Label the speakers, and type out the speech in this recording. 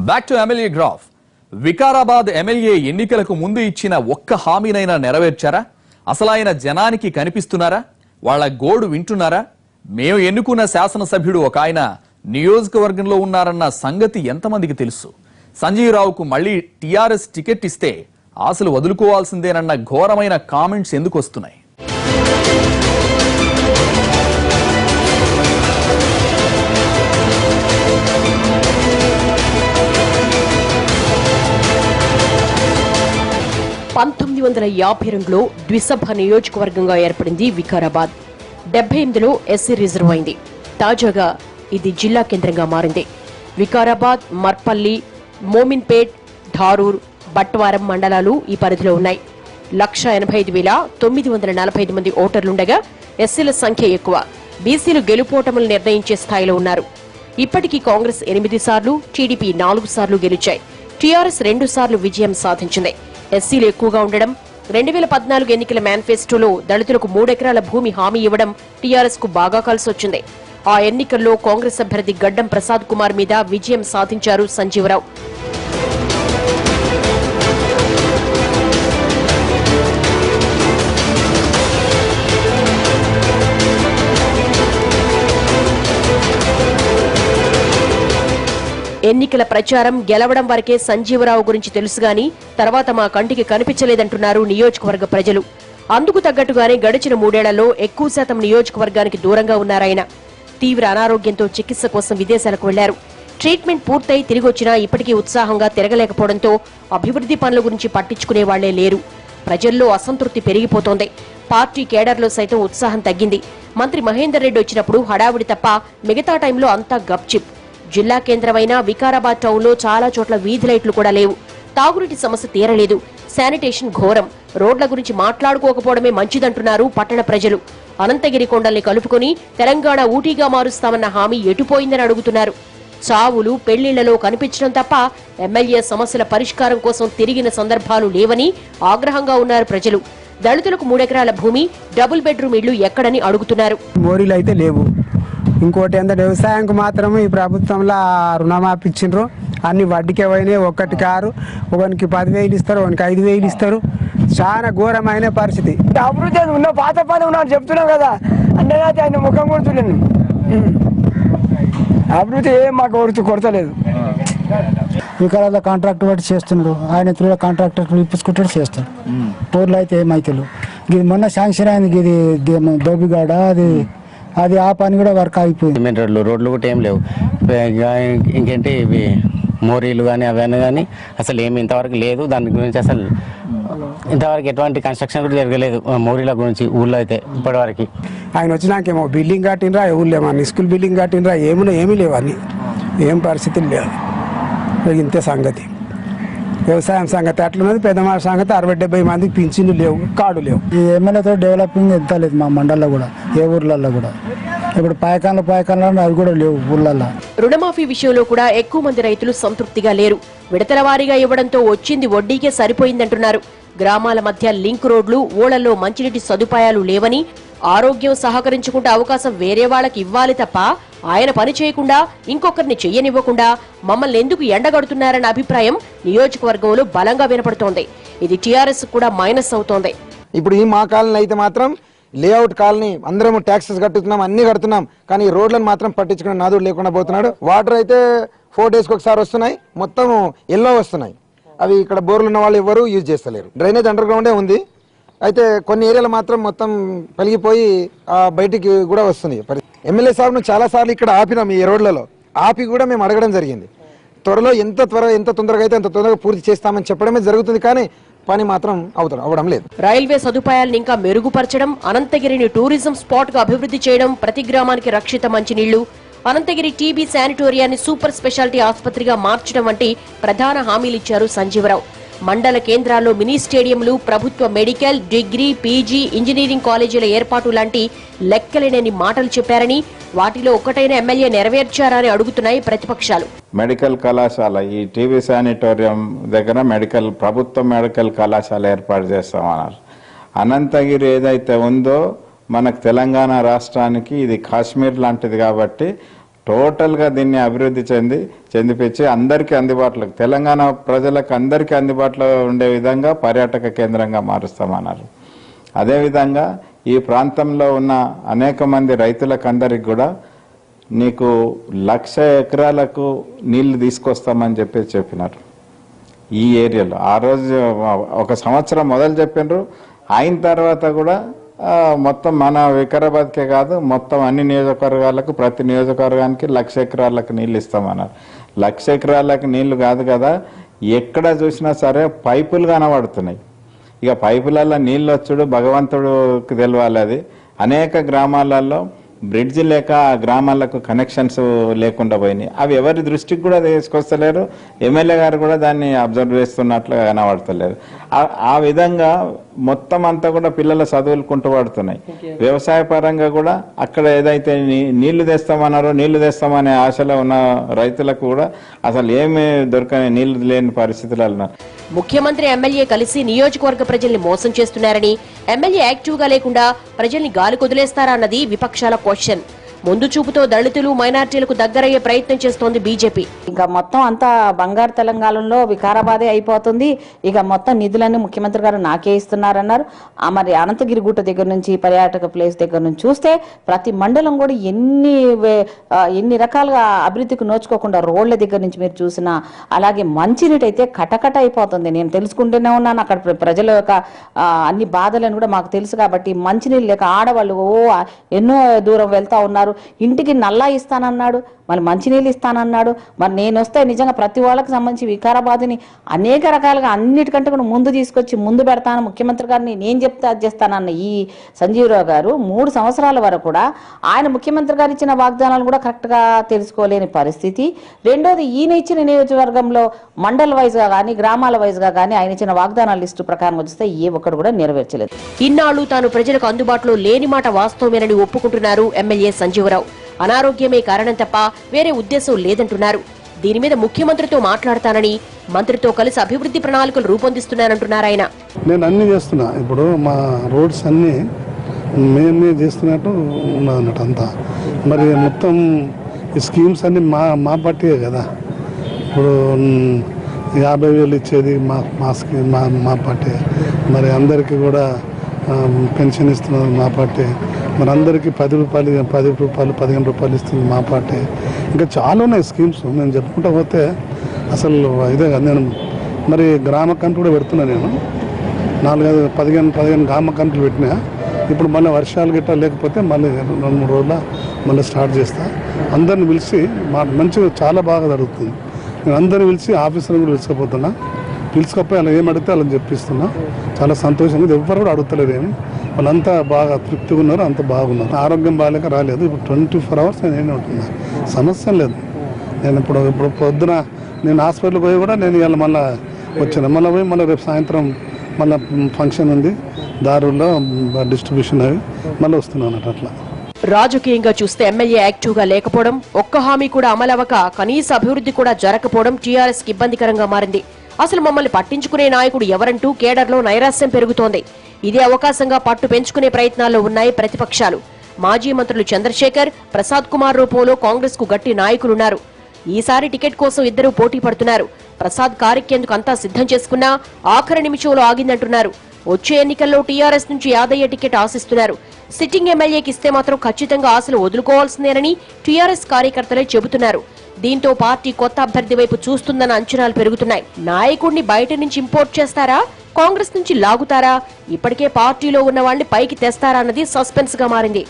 Speaker 1: Back to MLA graph. Vikarabad MLA ఎన్నికలకు ముందు ఇచ్చిన ఒక్క హామీనైనా నెరవేర్చారా? అసలైన జనానికి కనిపిస్తున్నారా? వాళ్ళ గోడు వింటున్నారా? మేము ఎన్నుకున్న శాసనసభ్యుడు ఒక ఆయన నియోజకవర్గంలో ఉన్నారన్న సంగతి ఎంతమందికి తెలుసు? సంజీవ్ రావుకు మళ్లీ టీఆర్ఎస్ టికెట్ ఇస్తే ఆశలు వదులుకోవాల్సిందేనన్న ఘోరమైన కామెంట్స్ ఎందుకు వస్తున్నాయి?
Speaker 2: లో ద్విసభ నియోజకవర్గంగా ఏర్పడింది వికారాబాద్. 78లో ఎస్సీ రిజర్వ్ అయింది. తాజాగా ఇది జిల్లా కేంద్రంగా మారింది. వికారాబాద్, మర్పల్లి, మోమిన్పేట్, ధారూర్, బట్వారం మండలాలు ఈ పరిధిలో ఉన్నాయి. 185,945 మంది ఓటర్లుండగా ఎస్సీల సంఖ్య ఎక్కువ. బీసీలు గెలుపోటములు నిర్ణయించే స్థాయిలో ఉన్నారు. ఇప్పటికీ కాంగ్రెస్ 8 సార్లు, టీడీపీ 4 సార్లు గెలిచాయి. టీఆర్ఎస్ 2 సార్లు విజయం సాధించింది. ఎస్సీలు ఎక్కువగా ఉండడం, 2014 ఎన్నికల మేనిఫెస్టోలో దళితులకు 3 ఎకరాల భూమి హామీ ఇవ్వడం టీఆర్ఎస్ కు బాగా కలిసొచ్చింది. ఆ ఎన్నికల్లో కాంగ్రెస్ అభ్యర్థి గడ్డం ప్రసాద్ కుమార్ మీద విజయం సాధించారు సంజీవరావు. ఎన్నికల ప్రచారం గెలవడం వరకే సంజీవరావు గురించి తెలుసుగాని తర్వాత మా కంటికి కనిపించలేదంటున్నారు నియోజకవర్గ ప్రజలు. అందుకు తగ్గట్టుగానే గడిచిన 3 ఏళ్లలో ఎక్కువ శాతం నియోజకవర్గానికి దూరంగా ఉన్నారాయన. తీవ్ర అనారోగ్యంతో చికిత్స కోసం విదేశాలకు వెళ్లారు. ట్రీట్మెంట్ పూర్తయి తిరిగొచ్చినా ఇప్పటికీ ఉత్సాహంగా తిరగలేకపోవడంతో అభివృద్ధి పనుల గురించి పట్టించుకునే వాళ్లే లేరు. ప్రజల్లో అసంతృప్తి పెరిగిపోతోంది. పార్టీ కేడర్లో సైతం ఉత్సాహం తగ్గింది. మంత్రి మహేందర్ రెడ్డి వచ్చినప్పుడు హడావుడి తప్ప మిగతా టైంలో అంతా గప్చిప్. జిల్లా కేంద్రమైన వికారాబాద్ టౌన్ లో చాలా చోట్ల వీధి లైట్లు కూడా లేవు. తాగునీటి సమస్య తీరలేదు. శానిటేషన్ ఘోరం. రోడ్ల గురించి మాట్లాడుకోకపోవడమే మంచిదంటున్నారు పట్టణ ప్రజలు. అనంతగిరి కొండల్ని కలుపుకొని తెలంగాణ ఊటీగా మారుస్తామన్న హామీ ఎటుపోయిందని అడుగుతున్నారు. చావులు, పెళ్లిళ్లలో కనిపించడం తప్ప ఎమ్మెల్యే సమస్యల పరిష్కారం కోసం తిరిగిన సందర్భాలు లేవని ఆగ్రహంగా ఉన్నారు ప్రజలు. దళితులకు 3 ఎకరాల భూమి, డబుల్ బెడ్రూమ్ ఇళ్లు ఎక్కడని అడుగుతున్నారు.
Speaker 3: మోరీలు అయితే లేవు. ఇంకోటి ఏంటంటే వ్యవసాయానికి మాత్రం ఈ ప్రభుత్వంలో రుణమాఫీ ఇచ్చిండ్రు. అన్ని వడ్డీకే పోయినాయి. ఒకటి కారు, ఒకనికి 10,000 ఇస్తారు, ఒకనికి 5,000 ఇస్తారు. చాలా ఘోరమైన పరిస్థితి.
Speaker 4: అభివృద్ధి ఉన్న పాత పని ఉన్నా చెప్తున్నాం కదా, అంటే ఆయన ముఖం కొడుతున్నాను. అభివృద్ధి ఏం మాకు కొడతలేదు.
Speaker 5: వికారాల కాంట్రాక్ట్ బట్టి చేస్తున్నాడు. ఆయన త్రూలో కాంట్రాక్టర్ ఇప్పించుకుంటాడు, చేస్తాడు. టోర్లు అయితే ఏమైతే ఇది మొన్న శాంక్షన్ అయింది. ఇది దోబిగాడ అది ఆ పని కూడా వర్క్ అయిపోయింది.
Speaker 6: సిమెంట్ రోడ్లు కూడా ఏం లేవు. ఇంకేంటి ఇవి మోరీలు కానీ అవన్నీ కానీ అసలు ఏమి ఇంతవరకు లేదు. దాని గురించి అసలు ఇంతవరకు ఎటువంటి కన్స్ట్రక్షన్ కూడా జరగలేదు మోరీల గురించి ఊళ్ళో అయితే ఇప్పటివరకు.
Speaker 3: ఆయన వచ్చినాకేమో బిల్డింగ్ కట్టినరా, ఊళ్ళో ఏమన్నా స్కూల్ బిల్డింగ్ కట్టినరా, ఏమీ లేవు. అన్ని ఏం పరిస్థితులు లేవు. ఇంతే సంగతి. వ్యవసాయం సంగతి అట్లున్నది. పెద్దమాల సంగతి 60-70 మందికి పింఛన్లు లేవు, కార్డు లేవు.
Speaker 5: ఈ ఎమ్మెల్యేతో డెవలపింగ్ ఎంత లేదు మా మండల్లో కూడా, ఏ ఊర్లలో కూడా. ఇప్పుడు పాయకాన్లు అవి కూడా లేవు ఊర్లలో.
Speaker 2: రుణమాఫీ విషయంలో కూడా ఎక్కువ మంది రైతులు సంతృప్తిగా లేరు. విడతల వారీగా ఇవ్వడంతో వచ్చింది వడ్డీకే సరిపోయిందంటున్నారు. గ్రామాల మధ్య లింక్ రోడ్లు, ఊళ్లలో మంచినీటి సదుపాయాలు లేవని, ఆరోగ్యం సహకరించుకుంటే అవకాశం వేరే వాళ్ళకి ఇవ్వాలి తప్ప ఆయన పని చేయకుండా ఇంకొకరిని చెయ్యనివ్వకుండా మమ్మల్ని ఎందుకు ఎండగడుతున్నారన్న అభిప్రాయం నియోజకవర్గంలో బలంగా వినపడుతోంది. ఇది టీఆర్ఎస్ కూడా మైనస్ అవుతోంది.
Speaker 7: ఇప్పుడు ఈ మా కాలనీ అయితే మాత్రం లేఅవుట్ కాలనీ, అందరం ట్యాక్సెస్ కట్టుతున్నాం, అన్ని కడుతున్నాం. కానీ ఈ రోడ్లను మాత్రం పట్టించుకునే నాదుడు లేకుండా పోతున్నాడు. వాటర్ అయితే 4 డేస్కి ఒకసారి వస్తున్నాయి, మొత్తం ఎల్లో వస్తున్నాయి. అవి ఇక్కడ బోర్లు ఉన్న వాళ్ళు ఎవరు యూజ్ చేస్తలేరు. డ్రైనేజ్ అండర్ గ్రౌండే ఉంది. అయితే కొన్ని ఏరియాలు మాత్రం మొత్తం పలిగిపోయి బయటికి కూడా వస్తుంది. ఎమ్మెల్యే సార్ను చాలా సార్లు ఇక్కడ ఆపినాం. ఈ రోడ్లలో ఆపి కూడా మేము అడగడం జరిగింది. త్వరలో ఎంత తొందరగా అయితే అంత తొందరగా పూర్తి చేస్తామని చెప్పడమే జరుగుతుంది. కానీ పని మాత్రం అవడం లేదు.
Speaker 2: రైల్వే సదుపాయాలను ఇంకా మెరుగుపరచడం, అనంతగిరిని టూరిజం స్పాట్ గా అభివృద్ధి చేయడం, ప్రతి గ్రామానికి రక్షిత మంచినీళ్లు, అనంతగిరి టీబీ శానిటోరియాన్ని సూపర్ స్పెషాలిటీ ఆసుపత్రిగా మార్చడం వంటి ప్రధాన హామీలిచ్చారు సంజీవరావు. మండల కేంద్రాల్లో మినీ స్టేడియంలు, ప్రభుత్వ మెడికల్, డిగ్రీ, పీజీ, ఇంజనీరింగ్ కాలేజీల ఏర్పాటు లాంటి లెక్కలేనని మాటలు చెప్పారని, వాటిలో ఒక్కటైన ఎమ్మెల్యే నెరవేర్చారని అడుగుతున్నాయి ప్రతిపక్షాలు.
Speaker 8: మెడికల్ కళాశాల, ఈ టీబీ శానిటోరియం దగ్గర ప్రభుత్వ మెడికల్ కళాశాల ఏర్పాటు చేస్తామన్నారు. అనంతగిరి ఏదైతే ఉందో మనకు తెలంగాణ రాష్ట్రానికి ఇది కాశ్మీర్ లాంటిది కాబట్టి టోటల్గా దీన్ని అభివృద్ధి చెందిపించి అందరికీ అందుబాటులోకి, తెలంగాణ ప్రజలకు అందరికీ అందుబాటులో ఉండే విధంగా పర్యాటక కేంద్రంగా మారుస్తామన్నారు. అదేవిధంగా ఈ ప్రాంతంలో ఉన్న అనేక మంది రైతులకు అందరికి కూడా నీకు 1,00,000 ఎకరాలకు నీళ్లు తీసుకొస్తామని చెప్పినారు ఈ ఏరియాలో. ఆ రోజు ఒక సంవత్సరం మొదలు చెప్పినారు. అయిన తర్వాత కూడా మొత్తం మన వికారాబాద్కే కాదు మొత్తం అన్ని నియోజకవర్గాలకు, ప్రతి నియోజకవర్గానికి 1,00,000 ఎకరాలకు నీళ్ళు ఇస్తామన్నారు. 1,00,000 ఎకరాలకు నీళ్లు కాదు కదా, ఎక్కడ చూసినా సరే పైపులు కనబడుతున్నాయి. ఇక పైపులలో నీళ్ళు వచ్చుడు భగవంతుడికి తెలవాలి. అది అనేక గ్రామాలలో బ్రిడ్జ్ లేక ఆ గ్రామాలకు కనెక్షన్స్ లేకుండా పోయినాయి. అవి ఎవరి దృష్టికి కూడా తీసుకొస్తలేరు. ఎమ్మెల్యే గారు కూడా దాన్ని అబ్జర్వ్ చేస్తున్నట్లు కనబడతలేరు. ఆ విధంగా మొత్తం అంతా కూడా పిల్లల చదువులు కుంటుపడుతున్నాయి. వ్యవసాయ పరంగా కూడా అక్కడ ఏదైతే నీళ్లు తెస్తామన్నారో, నీళ్లు తెస్తామనే ఆశలో ఉన్న రైతులకు కూడా అసలు ఏమీ దొరకని నీళ్లు లేని పరిస్థితులు ఉన్నారు.
Speaker 2: ముఖ్యమంత్రి ఎమ్మెల్యే కలిసి నియోజకవర్గ ప్రజల్ని మోసం చేస్తున్నారని, ఎమ్మెల్యే యాక్టివ్ గా లేకుండా ప్రజల్ని గాలి కొదిలేస్తారా అన్నది విపక్షాల క్వశ్చన్. ముందు చూపుతో దళితులు, మైనార్టీలకు దగ్గరయ్యే ప్రయత్నం చేస్తోంది బీజేపీ.
Speaker 9: ఇంకా మొత్తం అంతా బంగారు తెలంగాణలో వికారాబాదే అయిపోతుంది. ఇక మొత్తం నిధులన్నీ ముఖ్యమంత్రి గారు నాకే ఇస్తున్నారన్నారు. మరి అనంతగిరి గుట్ట దగ్గర నుంచి, పర్యాటక ప్లేస్ దగ్గర నుంచి చూస్తే ప్రతి మండలం కూడా ఎన్ని రకాలుగా అభివృద్ధికి నోచుకోకుండా రోడ్ల దగ్గర నుంచి మీరు చూసినా, అలాగే మంచినీటి అయితే కటకట అయిపోతుంది. నేను తెలుసుకుంటూనే ఉన్నాను. అక్కడ ప్రజల యొక్క అన్ని బాధలను కూడా మాకు తెలుసు. కాబట్టి మంచినీళ్ళు లేక ఆడవాళ్ళు ఎన్నో దూరం వెళ్తా ఉన్నారు. ఇంటికి నల్లా ఇస్తానన్నాడు, మళ్ళీ మంచినీళ్ళు ఇస్తానన్నాడు. మరి నేను వస్తే నిజంగా ప్రతి వాళ్ళకి సంబంధించి వికారాబాద్ని అనేక రకాలుగా అన్నిటికంటే కూడా ముందు తీసుకొచ్చి ముందు పెడతాను, ముఖ్యమంత్రి గారిని నేను చెప్తే అది చేస్తానన్న ఈ సంజీవరావు గారు 3 సంవత్సరాల వరకు కూడా ఆయన ముఖ్యమంత్రి గారు ఇచ్చిన వాగ్దానాలు కూడా కరెక్ట్గా తెలుసుకోలేని పరిస్థితి. రెండోది, ఈయన ఇచ్చిన నియోజకవర్గంలో మండల్ వైజ్గా కానీ గ్రామాల వైజ్గా కానీ ఆయన ఇచ్చిన వాగ్దానాల లిస్టు ప్రకారం వస్తే ఏ ఒక్కడు కూడా నెరవేర్చలేదు.
Speaker 2: ఇన్నాళ్లు తాను ప్రజలకు అందుబాటులో లేని మాట వాస్తవమేనని ఒప్పుకుంటున్నారు ఎమ్మెల్యే సంజీవరావు. అనారోగ్యమే కారణం తప్ప వేరే ఉద్దేశం లేదంటున్నారు. దీని మీద ముఖ్యమంత్రితో మాట్లాడతానని, మంత్రితో కలిసి అభివృద్ధి ప్రణాళికలు రూపొందిస్తున్నారంటున్నారు ఆయన.
Speaker 10: నేను అన్ని చేస్తున్నా. ఇప్పుడు మా రోడ్స్ అన్ని మేమే చేస్తున్నట్టు ఉన్నదన్నట్టు అంతా. మరి మొత్తం ఈ స్కీమ్స్ అన్ని మా పార్టీయే కదా. ఇప్పుడు 50,000 ఇచ్చేది మా స్కీమ్, మా పార్టీ. మరి అందరికీ కూడా పెన్షన్ ఇస్తున్నది మా పార్టీ. మరి అందరికీ 10 రూపాయలు 15 రూపాయలు ఇస్తుంది మా పార్టీ. ఇంకా చాలా ఉన్నాయి స్కీమ్స్. నేను చెప్పుకుంటా పోతే అసలు ఇదే కదా. నేను మరి గ్రామ కమిటీ కూడా పెడుతున్నా. నేను 15 గ్రామ కమిటీలు పెట్టినా. ఇప్పుడు మళ్ళీ వర్షాలు గిట్ట లేకపోతే మళ్ళీ 2-3 రోజుల మళ్ళీ స్టార్ట్ చేస్తా. అందరిని పిలిచి మంచిగా చాలా బాగా జరుగుతుంది. నేను అందరిని పిలిచి ఆఫీసర్ని కూడా పిలుచుకపోతున్నా. పిలుచుకపోయి అలా ఏం అడిగితే అలా చెప్పిస్తున్నా. చాలా సంతోషంగా ఉంది. ఎవ్వరు కూడా అడుగుతలేరు ఏమి. వాళ్ళంతా బాగా తృప్తిగా ఉన్నారు, అంత బాగున్నారు. ఆరోగ్యం బాగాలేక రాలేదు. ఇప్పుడు 24 hours నేను ఉంటున్నా, సమస్య లేదు. నేను ఇప్పుడు పొద్దున నేను హాస్పిటల్కి పోయి కూడా నేను ఇవాళ మళ్ళీ వచ్చాను. మళ్ళీ పోయి మళ్ళీ రేపు సాయంత్రం మళ్ళీ ఫంక్షన్ ఉంది, దారుల్లో డిస్ట్రిబ్యూషన్ అవి మళ్ళీ వస్తున్నాను అట్లా.
Speaker 2: రాజకీయంగా చూస్తే ఎమ్మెల్యే యాక్టివ్ గా లేకపోవడం, ఒక్క హామీ కూడా అమలవక కనీస అభివృద్ధి కూడా జరగకపోవడం టీఆర్ఎస్ కి ఇబ్బందికరంగా మారింది. అసలు మమ్మల్ని పట్టించుకునే నాయకుడు ఎవరంటూ కేడర్లో నైరాశ్యం పెరుగుతోంది. ఇదే అవకాశంగా పట్టు పెంచుకునే ప్రయత్నాల్లో ఉన్నాయి ప్రతిపక్షాలు. మాజీ మంత్రులు చంద్రశేఖర్, ప్రసాద్ కుమార్ రూపంలో కాంగ్రెస్ కు గట్టి నాయకులున్నారు. ఈసారి టికెట్ కోసం ఇద్దరూ పోటీ పడుతున్నారు. ప్రసాద్ కారెక్కేందుకు అంతా సిద్ధం చేసుకున్నా ఆఖరి నిమిషంలో ఆగిందంటున్నారు. వచ్చే ఎన్నికల్లో టీఆర్ఎస్ నుంచి యాదయ్య టికెట్ ఆశిస్తున్నారు. సిట్టింగ్ ఎమ్మెల్యేకి ఇస్తే మాత్రం ఖచ్చితంగా ఆశలు వదులుకోవాల్సిందేనని టీఆర్ఎస్ కార్యకర్తలే చెబుతున్నారు. దీంతో పార్టీ కొత్త అభ్యర్థి వైపు చూస్తుందన్న అంచనాలు పెరుగుతున్నాయి. నాయకుడిని బయట నుంచి ఇంపోర్ట్ చేస్తారా, కాంగ్రెస్ నుంచి లాగుతారా, ఇప్పటికే పార్టీలో ఉన్న వాళ్ళని పైకి తెస్తారా అన్నది సస్పెన్స్ గా మారింది.